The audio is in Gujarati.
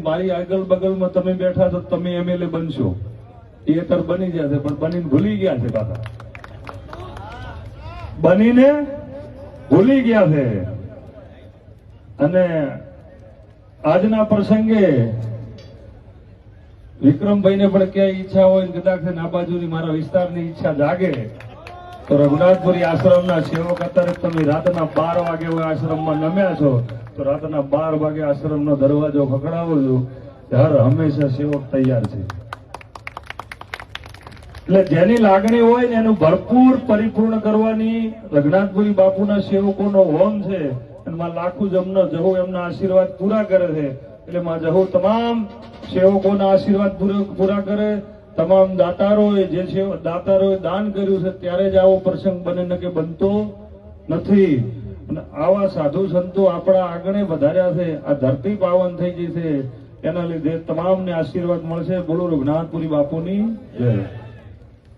મારી આગળ બગલમાં તમે બેઠા છો, તમે એમએલએ બનશો, એ તર બની જશે, પણ બનીને ભૂલી ગયા છે પાછા, બનીને ભૂલી ગયા છે. અને આજના પ્રસંગે વિક્રમભાઈને પણ ક્યાંય ઈચ્છા હોય કદાચ આ બાજુની મારા વિસ્તારની ઈચ્છા જાગે તો રઘુનાથપુરી આશ્રમના સેવક અત્યારે તમે રાતના 12 વાગે આશ્રમમાં નમ્યા છો તો રાતના 12 વાગે આશ્રમનો દરવાજો ખખડાવો છો, હર હંમેશા સેવક તૈયાર છે. એટલે જેની લાગણી હોય ને એનું ભરપૂર પરિપૂર્ણ કરવાની રઘુનાથપુરી બાપુના સેવકોનો હોમ છે. અને માં લાખું જમનો જહુ એમના આશીર્વાદ પૂરા કરે છે. એટલે માં જહુ તમામ સેવકોના આશીર્વાદ પૂરા કરે. તમામ દાતારોએ જે છે દાતારોએ દાન કર્યું છે ત્યારે જ આવો પ્રસંગ બને ન કે બનતો નથી. અને આવા સાધુ સંતો આપણા આગળ વધાર્યા છે. આ ધરતી પાવન થઈ ગઈ છે, એના લીધે તમામને આશીર્વાદ મળશે. બોલો રઘુનાથપુરી બાપુની જય.